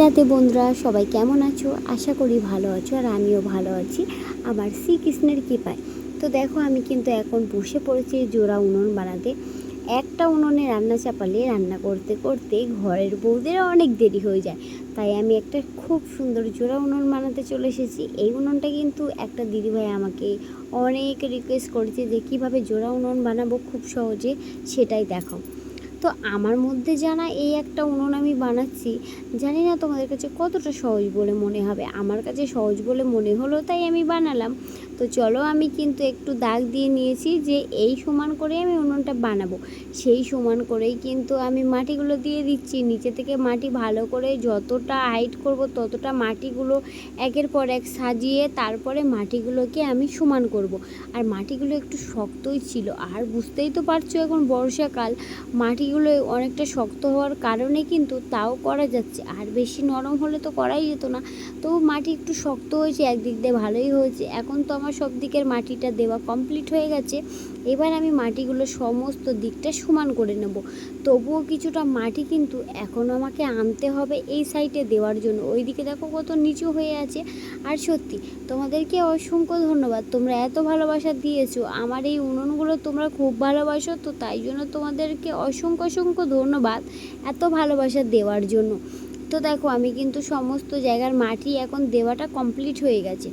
রাধে বন্ধুরা, সবাই কেমন আছো? আশা করি ভালো আছো আর আমিও ভালো আছি আমার শ্রীকৃষ্ণের কৃপায়। তো দেখো, আমি কিন্তু এখন বসে পড়েছি জোড়া উনুন বানাতে। একটা উনুনে রান্না চাপালে রান্না করতে করতে ঘরের বউদের অনেক দেরি হয়ে যায়, তাই আমি একটা খুব সুন্দর জোড়া উনুন বানাতে চলে এসেছি। এই উনুনটা কিন্তু একটা দিদিভাই আমাকে অনেক রিকোয়েস্ট করেছে যে কীভাবে জোড়া উনুন বানাবো খুব সহজে, সেটাই দেখো। তো আমার মধ্যে জানা এই একটা উনুন আমি বানাচ্ছি, জানি না তোমাদের কাছে কতটা সহজ বলে মনে হবে। আমার কাছে সহজ বলে মনে হলো তাই আমি বানালাম। তো চলো, আমি কিন্তু একটু দাগ দিয়ে নিয়েছি যে এই সমান করে আমি উনুনটা বানাবো। সেই সমান করেই কিন্তু আমি মাটিগুলো দিয়ে দিচ্ছি। নিচে থেকে মাটি ভালো করে যতটা হাইট করব ততটা মাটিগুলো একের পর এক সাজিয়ে তারপরে মাটিগুলোকে আমি সমান করব। আর মাটিগুলো একটু শক্তই ছিল, আর বুঝতেই তো পারছো এখন বর্ষাকাল, মাটিগুলো অনেকটা শক্ত হওয়ার কারণে কিন্তু তাও করা যাচ্ছে। আর বেশি নরম হলে তো করাই যেত না, তো মাটি একটু শক্ত হয়েছে, একদিক দিয়ে ভালোই হয়েছে। এখন তো আমার সব দিকের মাটিটা দেওয়া কমপ্লিট হয়ে গেছে। এবার আমি মাটিগুলো সমস্ত দিকটা সমান করে নেব। তবুও কিছুটা মাটি কিন্তু এখনও আমাকে আনতে হবে এই সাইডে দেওয়ার জন্য। ওইদিকে দেখো কত নিচু হয়ে আছে। আর সত্যি তোমাদেরকে অসংখ্য ধন্যবাদ, তোমরা এত ভালোবাসা দিয়েছো আমার এই উনুনগুলো, তোমরা খুব ভালোবাসো, তো তাই জন্য তোমাদেরকে অসংখ্য অসংখ্য ধন্যবাদ এত ভালোবাসা দেওয়ার জন্য। তো দেখো, আমি কিন্তু সমস্ত জায়গার মাটি এখন দেওয়াটা কমপ্লিট হয়ে গেছে।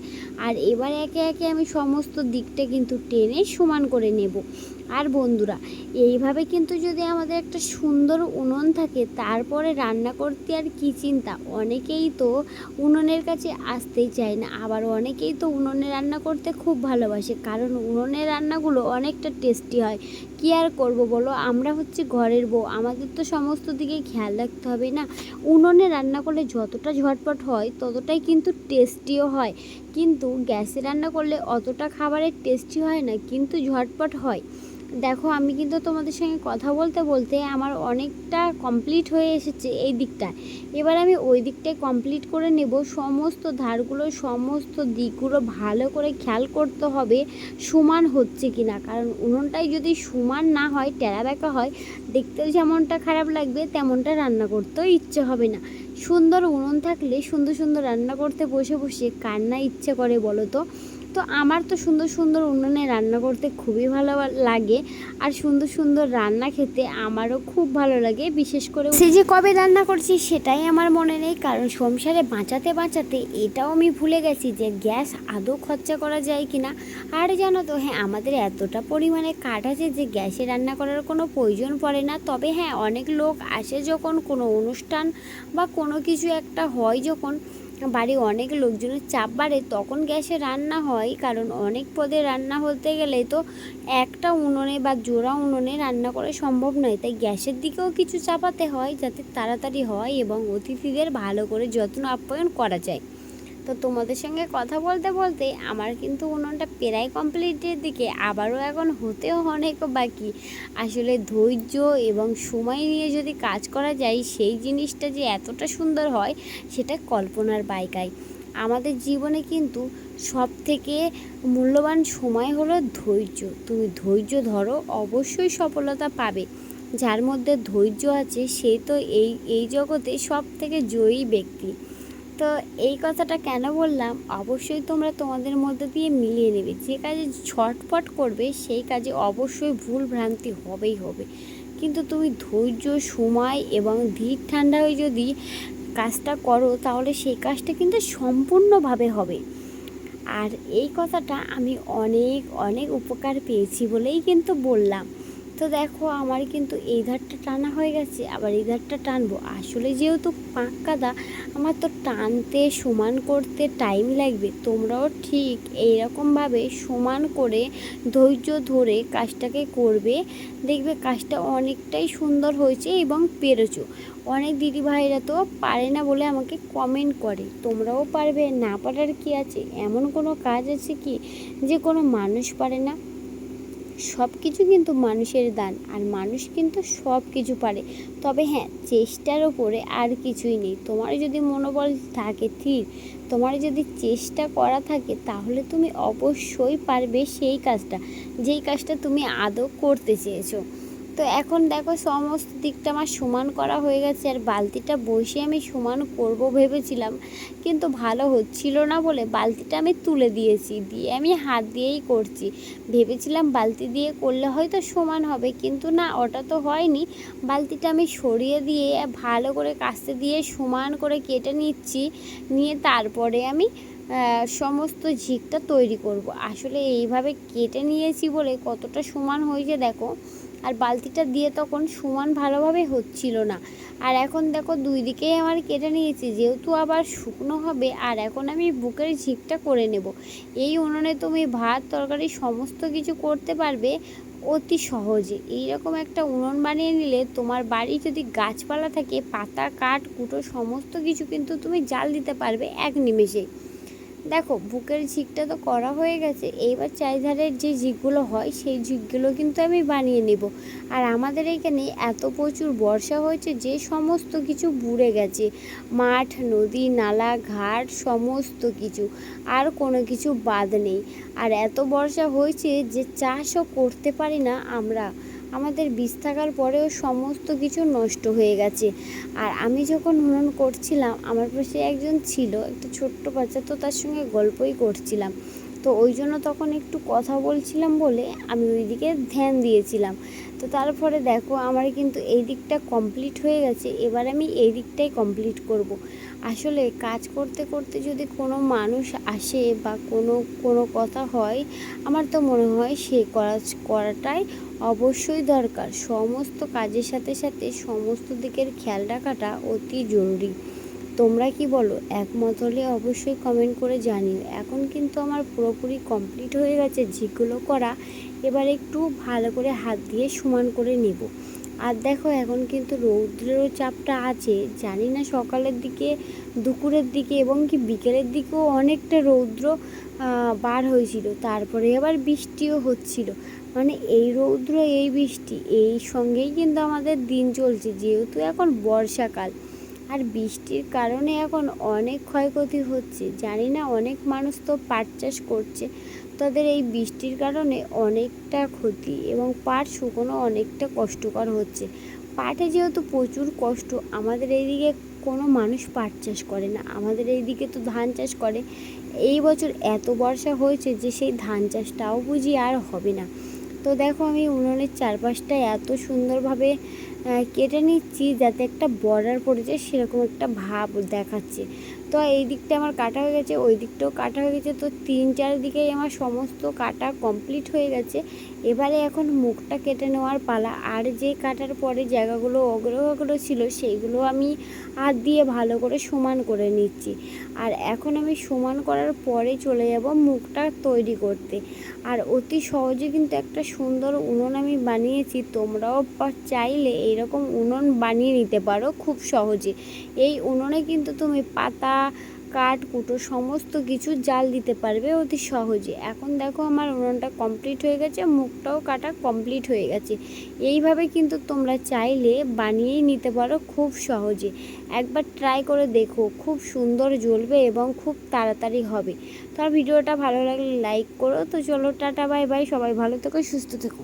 আর এবার একে একে আমি সমস্ত দিকটা কিন্তু টেনে সমান করে নেব। আর বন্ধুরা, এইভাবে কিন্তু যদি আমাদের একটা সুন্দর উনুন থাকে, তারপরে রান্না করতে আর কি চিন্তা। অনেকেই তো উনুনের কাছে আসতেই চায় না, আবার অনেকেই তো উনুনে রান্না করতে খুব ভালোবাসে, কারণ উনুনের রান্নাগুলো অনেকটা টেস্টি হয়। কী আর করবো বলো, আমরা হচ্ছে ঘরের বউ, আমাদের তো সমস্ত দিকে খেয়াল রাখতে হবে না। উনুনে রান্না করলে যতটা ঝটপট হয় ততটাই কিন্তু টেস্টিও হয়, কিন্তু গ্যাসে রান্না করলে অতটা খাবারের টেস্টি হয় না, কিন্তু ঝটপট হয়। দেখো, আমি কিন্তু তোমাদের সঙ্গে কথা বলতে বলতে আমার অনেকটা কমপ্লিট হয়ে এসেছে এই দিকটা। এবার আমি ওই দিকটায় কমপ্লিট করে নেব। সমস্ত ধারগুলো সমস্ত দিকগুলো ভালো করে খেয়াল করতে হবে সমান হচ্ছে কি না, কারণ উনুনটাই যদি সমান না হয়, টেরা বেঁকা হয়, দেখতেও যেমনটা খারাপ লাগবে তেমনটা রান্না করতেও ইচ্ছে হবে না। সুন্দর উনুন থাকলে সুন্দর সুন্দর রান্না করতে বসে বসে কার না ইচ্ছে করে বলো তো। তো আমার তো সুন্দর সুন্দর উনুনে রান্না করতে খুবই ভালো লাগে, আর সুন্দর সুন্দর রান্না খেতে আমারও খুব ভালো লাগে। বিশেষ করে সে যে কবে রান্না করছি সেটাই আমার মনে নেই, কারণ সংসারে বাঁচাতে বাঁচাতে এটাও আমি ভুলে গেছি যে গ্যাস আদৌ খরচা করা যায় কিনা। আর জানো তো, হ্যাঁ, আমাদের এতটা পরিমাণে কাঠ আছে যে গ্যাসে রান্না করার কোনো প্রয়োজন পড়ে না। তবে হ্যাঁ, অনেক লোক আসে যখন কোনো অনুষ্ঠান বা কোনো কিছু একটা হয়, যখন বাড়ি অনেক লোকজনের চাপ বাড়ে, তখন গ্যাসে রান্না হয়, কারণ অনেক পদে রান্না হতে গেলে তো একটা উনুনে বা জোড়া উনুনে রান্না করা সম্ভব নয়, তাই গ্যাসের দিকেও কিছু চাপাতে হয় যাতে তাড়াতাড়ি হয় এবং অতিথিদের ভালো করে যত্ন আপ্যায়ন করা যায়। তো তোমাদের সঙ্গে কথা বলতে বলতে আমার কিন্তু উনুনটা প্রায় কমপ্লিটের দিকে, আবারও এখন হতেও অনেক বাকি। আসলে ধৈর্য এবং সময় নিয়ে যদি কাজ করা যায়, সেই জিনিসটা যে এতটা সুন্দর হয় সেটা কল্পনার বাইকায়। আমাদের জীবনে কিন্তু সব থেকে মূল্যবান সময় হলো ধৈর্য। তুমি ধৈর্য ধরো, অবশ্যই সফলতা পাবে। যার মধ্যে ধৈর্য আছে সে তো এই জগতে সব থেকে জয়ী ব্যক্তি। তো এই কথাটা কেন বললাম, অবশ্যই তোমরা তোমাদের মধ্যে দিয়ে মিলিয়ে নেবে। যে কাজে ছটফট করবে সেই কাজে অবশ্যই ভুল ভ্রান্তি হবেই হবে, কিন্তু তুমি ধৈর্য, সময় এবং ধীর ঠান্ডা হয়ে যদি কাজটা করো তাহলে সেই কাজটা কিন্তু সম্পূর্ণভাবে হবে। আর এই কথাটা আমি অনেক অনেক উপকার পেয়েছি বলেই কিন্তু বললাম। তো দেখো, আমার কিন্তু এই ধারটা টানা হয়ে গেছে, আবার এই ধারটা টানবো। আসলে যেহেতু পাঁক কাদা, আমার তো টানতে সমান করতে টাইম লাগবে। তোমরাও ঠিক এইরকমভাবে সমান করে ধৈর্য ধরে কাজটাকে করবে, দেখবে কাজটা অনেকটাই সুন্দর হয়েছে এবং পেরেছো। অনেক দিদিভাইরা তো পারে না বলে আমাকে কমেন্ট করে, তোমরাও পারবে, না পারার কি আছে? এমন কোনো কাজ আছে কি যে কোনো মানুষ পারে না? সব কিছু কিন্তু মানুষের দান, আর মানুষ কিন্তু সব কিছু পারে। তবে হ্যাঁ, চেষ্টার ওপরে আর কিছুই নেই। তোমার যদি মনোবল থাকে স্থির, তোমার যদি চেষ্টা করা থাকে, তাহলে তুমি অবশ্যই পারবে সেই কাজটা, যেই কাজটা তুমি আদৌ করতে চেয়েছো। তো এখন দেখো সমস্ত দিকটা আমার সমান করা হয়ে গেছে, আর বালতিটা বসিয়ে আমি সমান করব ভেবেছিলাম, কিন্তু ভালো হচ্ছিল না বলে বালতিটা আমি তুলে দিয়েছি, দিয়ে আমি হাত দিয়েই করছি। ভেবেছিলাম বালতি দিয়ে করলে হয়তো সমান হবে, কিন্তু না, ওটা তো হয়নি। বালতিটা আমি সরিয়ে দিয়ে ভালো করে কাস্তে দিয়ে সমান করে কেটে নিচ্ছি, নিয়ে তারপরে আমি সমস্ত ঝিকটা তৈরি করব। আসলে এইভাবে কেটে নিয়েছি বলে কতটা সমান হয়েছে দেখো। আর বালতিটা দিয়ে তখন সমান ভালোভাবে হচ্ছিল না। আর এখন দেখো দুই দিকেই আমার কেটে নিয়েছি, যেহেতু আবার শুকনো হবে। আর এখন আমি বুকের ঝিকটা করে নেব। এই উনুনে তুমি ভাত তরকারি সমস্ত কিছু করতে পারবে অতি সহজে। এইরকম একটা উনুন বানিয়ে নিলে তোমার বাড়ি যদি গাছপালা থাকে, পাতা কাঠ কুটো সমস্ত কিছু কিন্তু তুমি জাল দিতে পারবে এক নিমেষেই। দেখো বুকের ঝিকটা তো করা হয়ে গেছে, এইবার চারিধারের যে ঝিকগুলো হয় সেই ঝিকগুলো কিন্তু আমি বানিয়ে নেব। আর আমাদের এখানে এত প্রচুর বর্ষা হয়েছে যে সমস্ত কিছু বুড়ে গেছে, মাঠ নদী নালা ঘাট সমস্ত কিছু, আর কোনো কিছু বাদ নেই। আর এত বর্ষা হয়েছে যে চাষও করতে পারি না আমরা, আমাদের বীজ থাকার পরেও সমস্ত কিছু নষ্ট হয়ে গেছে। আর আমি যখন উনুন করছিলাম, আমার পাশে একজন ছিল, একটা ছোট্ট বাচ্চা, তো তার সঙ্গে গল্পই করছিলাম। তো ওই জন্য তখন একটু কথা বলছিলাম বলে আমি ওই দিকে ধ্যান দিয়েছিলাম। তো তারপরে দেখো আমার কিন্তু এই দিকটা কমপ্লিট হয়ে গেছে, এবার আমি এই দিকটাই কমপ্লিট করব। আসলে কাজ করতে করতে যদি কোনো মানুষ আসে বা কোনো কথা হয়, আমার তো মনে হয় সেই করাটাই অবশ্যই দরকার। সমস্ত কাজের সাথে সাথে সমস্ত দিকের খেয়াল রাখাটা অতি জরুরি। তোমরা কি বলো? একমত হলে অবশ্যই কমেন্ট করে জানিও। এখন কিন্তু আমার পুরোপুরি কমপ্লিট হয়ে গেছে ঝিকগুলো করা, এবার একটু ভালো করে হাত দিয়ে সমান করে নেব। আর দেখো এখন কিন্তু রৌদ্রেরও চাপটা আছে, জানি না সকালের দিকে দুপুরের দিকে এবং কি বিকেলের দিকেও অনেকটা রৌদ্র বার হয়েছিল, তারপরে আবার বৃষ্টিও হচ্ছিল। মানে এই রৌদ্র এই বৃষ্টি এই সঙ্গেই কিন্তু আমাদের দিন চলছে, যেহেতু এখন বর্ষাকাল। আর বৃষ্টির কারণে এখন অনেক ক্ষয়ক্ষতি হচ্ছে, জানি না অনেক মানুষ তো পাট চাষ করছে, তাদের এই বৃষ্টির কারণে অনেকটা ক্ষতি এবং পাট শুকনো অনেকটা কষ্টকর হচ্ছে। পাটে যেহেতু প্রচুর কষ্ট, আমাদের এইদিকে কোনো মানুষ পাট চাষ করে না, আমাদের এইদিকে তো ধান চাষ করে। এই বছর এত বর্ষা হয়েছে যে সেই ধান চাষটাও বুঝি আর হবে না। তো দেখো আমি উনুনের চারপাশটা এত সুন্দরভাবে কেটে নিচ্ছি যাতে একটা বর্ডার পড়েছে সেরকম একটা ভাব দেখাচ্ছে। তো এই দিকটা আমার কাটা হয়ে গেছে, ওই দিকটাও কাটা হয়ে গেছে, তো 3-4 দিকেই আমার সমস্ত কাটা কমপ্লিট হয়ে গেছে। এবারে এখন মুখটা কেটে নেওয়ার পালা। আর যে কাটার পরে জায়গাগুলো অগ্র ছিল সেইগুলো আমি হাত দিয়ে ভালো করে সমান করে নিচ্ছি। আর এখন আমি সমান করার পরে চলে যাব মুখটা তৈরি করতে। আর অতি সহজে কিন্তু একটা সুন্দর উনুন আমি বানিয়েছি, তোমরাও চাইলে এইরকম উনুন বানিয়ে নিতে পারো খুব সহজে। এই উনুনে কিন্তু তুমি পাতা কাঠ কুটো সমস্ত কিছু জাল দিতে পারবে অতি সহজে। এখন দেখো আমার উনুনটা কমপ্লিট হয়ে গেছে, মুখটাও কাটা কমপ্লিট হয়ে গেছে। এইভাবে কিন্তু তোমরা চাইলে বানিয়েই নিতে পারো খুব সহজে। একবার ট্রাই করে দেখো, খুব সুন্দর জ্বলবে এবং খুব তাড়াতাড়ি হবে। তো আর ভিডিওটা ভালো লাগলে লাইক করো। তো চলো টাটা বাই বাই, সবাই ভালো থেকো সুস্থ থেকো।